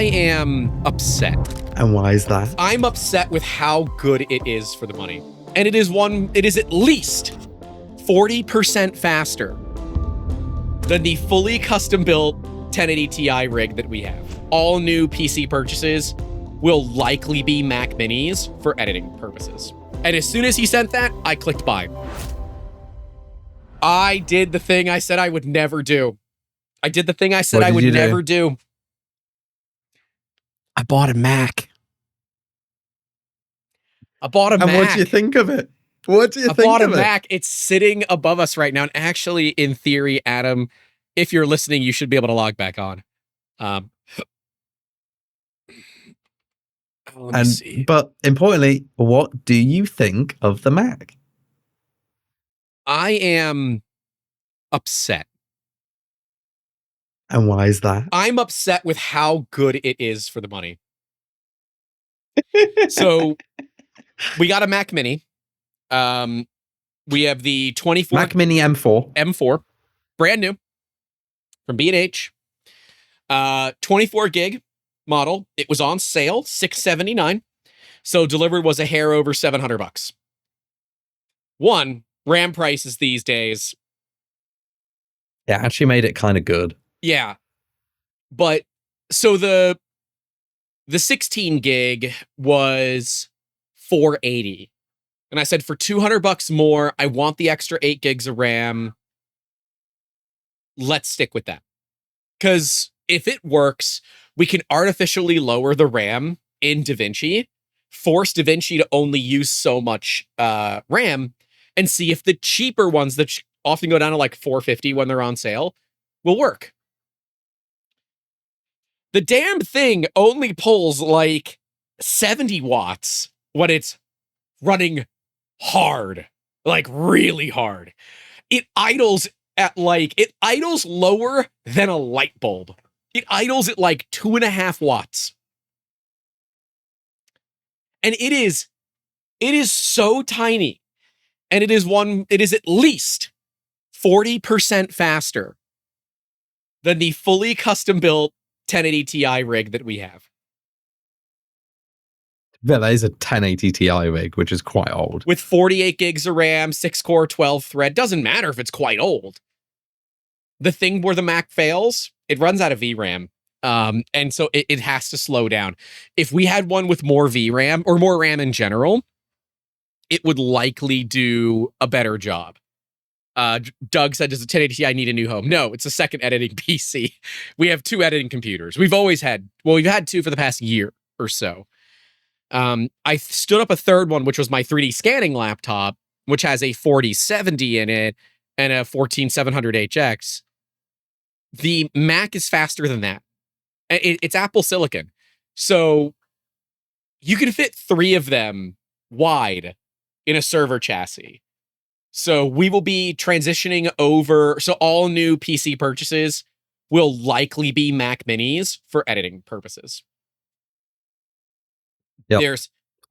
I am upset. And why is that? I'm upset with how good it is for the money. And it is at least 40% faster than the fully custom-built 1080 Ti rig that we have. All new PC purchases will likely be Mac Minis for editing purposes. And as soon as he sent that, I clicked buy. I did the thing I said I would never do. I did the thing I said I would never do. I bought a Mac. I bought a Mac. And what do you think of it? What do you think of it? I bought a Mac. It's sitting above us right now. And actually, in theory, Adam, if you're listening, you should be able to log back on. Let me see. But importantly, what do you think of the Mac? I am upset. And why is that? I'm upset with how good it is for the money. So we got a Mac Mini. We have the 24 Mac Mini M4. M4, brand new from B&H. 24 gig model. It was on sale, $679. So delivered was a hair over $700. One, RAM prices these days. It actually made it kind of good. Yeah. But so the 16 gig was $480. And I said, for $200 more, I want the extra 8 gigs of RAM. Let's stick with that. Because if it works, we can artificially lower the RAM in DaVinci, force DaVinci to only use so much RAM, and see if the cheaper ones that often go down to like $450 when they're on sale will work. The damn thing only pulls like 70 watts when it's running hard, like really hard. It idles at it idles lower than a light bulb. It idles at like 2.5 watts. And it is so tiny. And it is at least 40% faster than the fully custom built 1080 Ti rig that we have. Yeah, that is a 1080 Ti rig, which is quite old. With 48 gigs of RAM, 6-core, 12-thread. Doesn't matter if it's quite old. The thing where the Mac fails, it runs out of VRAM. And so it has to slow down. If we had one with more VRAM, or more RAM in general, it would likely do a better job. Doug said, does a 1080 Ti need a new home? No, it's a second editing PC. We have 2 editing computers. We've had 2 for the past year or so. I stood up a third one, which was my 3D scanning laptop, which has a 4070 in it and a 14700HX. The Mac is faster than that. It's Apple Silicon. So you can fit 3 of them wide in a server chassis. So we will be transitioning over. So all new PC purchases will likely be Mac Minis for editing purposes. Yep.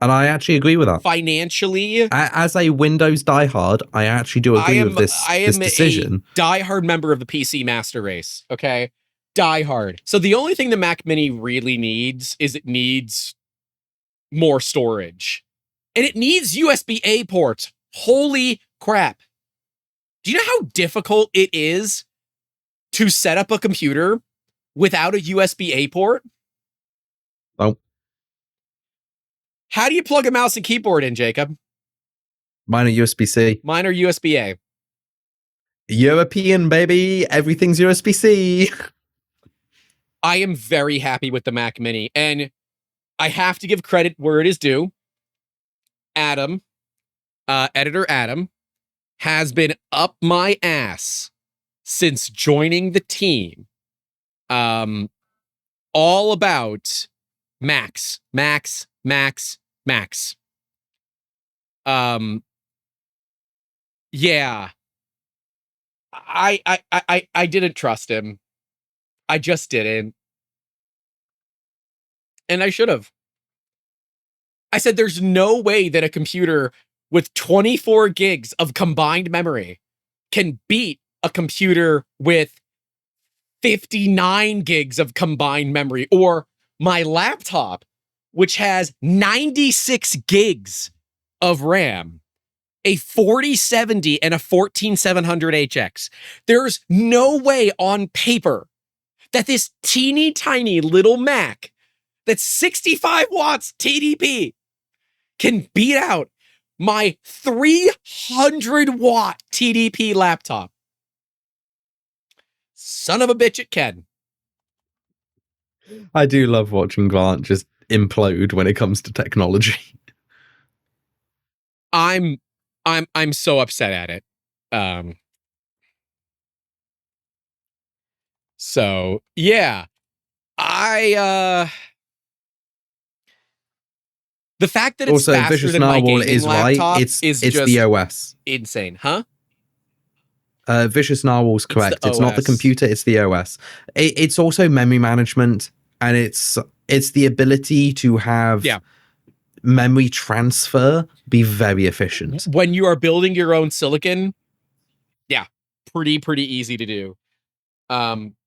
And I actually agree with that. Financially, as a Windows diehard, I actually do agree with this decision. I am a diehard member of the PC master race, okay? Diehard. So the only thing the Mac Mini really needs is it needs more storage. And it needs USB-A ports. Holy crap. Do you know how difficult it is to set up a computer without a USB-A port? Oh. How do you plug a mouse and keyboard in, Jacob? Mine are USB-C. Mine are USB-A. European, baby. Everything's USB-C. I am very happy with the Mac Mini. And I have to give credit where it is due. Adam, editor Adam, has been up my ass since joining the team. All about Max. Yeah. I didn't trust him. I just didn't. And I should have. I said, there's no way that a computer with 24 gigs of combined memory can beat a computer with 59 gigs of combined memory, or my laptop, which has 96 gigs of RAM, a 4070 and a 14700 HX. There's no way on paper that this teeny tiny little Mac that's 65 watts TDP can beat out my 300 watt TDP laptop. Son of a bitch, it can. I do love watching Grant just implode when it comes to technology. I'm so upset at it. So yeah, the fact that it's also faster Vicious than my Narwhal gaming is laptop right. It's just the OS. Insane, huh? Vicious Narwhal's correct. It's not the computer, it's the OS. It's also memory management, and it's the ability to have memory transfer be very efficient. When you are building your own silicon, pretty easy to do.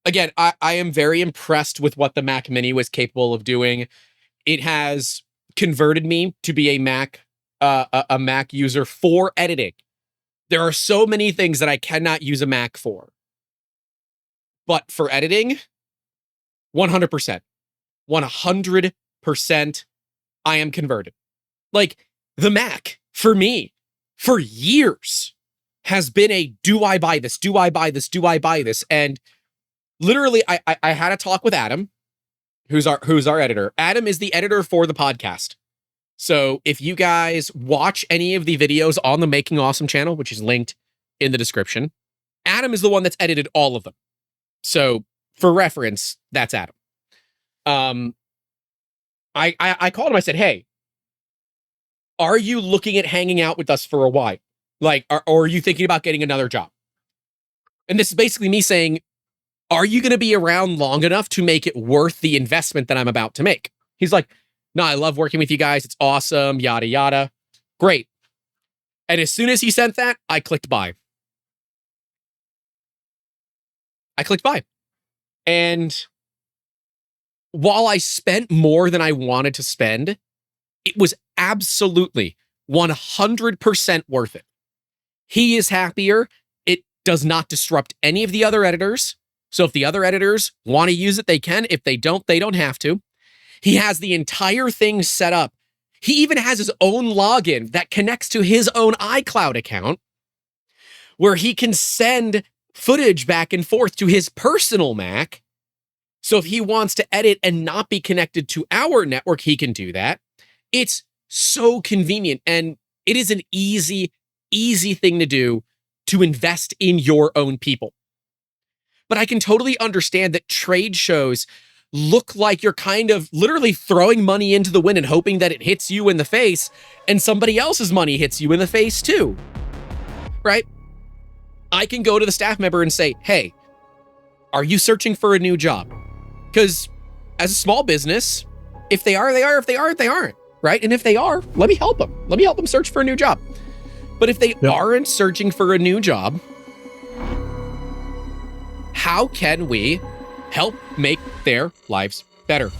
Again, I am very impressed with what the Mac Mini was capable of doing. It has converted me to be a Mac user for editing. There are so many things that I cannot use a Mac for. But for editing, 100%. 100% I am converted. Like, the Mac, for me, for years, has been a, do I buy this? Do I buy this? Do I buy this? And literally, I had a talk with Adam, who's our editor. Adam is the editor for the podcast. So if you guys watch any of the videos on the Making Awesome channel, which is linked in the description, Adam is the one that's edited all of them. So for reference, that's Adam. I called him. I said, hey, are you looking at hanging out with us for a while? Like, or are you thinking about getting another job? And this is basically me saying, are you going to be around long enough to make it worth the investment that I'm about to make? He's like, no, I love working with you guys. It's awesome, yada, yada. Great. And as soon as he sent that, I clicked buy. And while I spent more than I wanted to spend, it was absolutely 100% worth it. He is happier. It does not disrupt any of the other editors. So if the other editors want to use it, they can. If they don't have to. He has the entire thing set up. He even has his own login that connects to his own iCloud account, where he can send footage back and forth to his personal Mac. So if he wants to edit and not be connected to our network, he can do that. It's so convenient, and it is an easy thing to do to invest in your own people. But I can totally understand that trade shows look like you're kind of literally throwing money into the wind and hoping that it hits you in the face and somebody else's money hits you in the face too, right? I can go to the staff member and say, hey, are you searching for a new job? Because as a small business, if they are, they are. If they aren't, they aren't, right? And if they are, let me help them. Let me help them search for a new job. But if they aren't searching for a new job, how can we help make their lives better?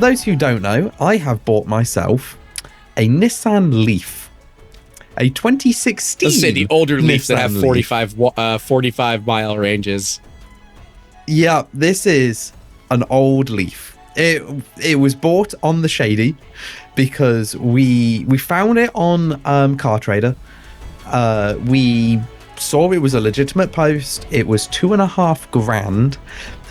Those who don't know, I have bought myself a Nissan Leaf, a 2016. Let's say the older Leafs that have 45 mile ranges. Yeah, this is an old Leaf. It was bought on the Shady because we found it on Car Trader. We saw it was a legitimate post. It was $2.5 grand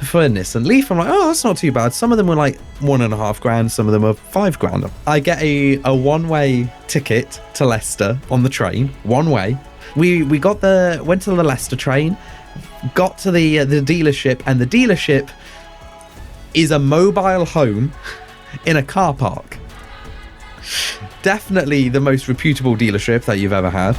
for a Nissan Leaf. I'm like, oh, that's not too bad. Some of them were like $1.5 grand. Some of them are $5 grand. I get a one-way ticket to Leicester on the train. One way. We went to the Leicester train, got to the dealership, and the dealership is a mobile home in a car park. Definitely the most reputable dealership that you've ever had.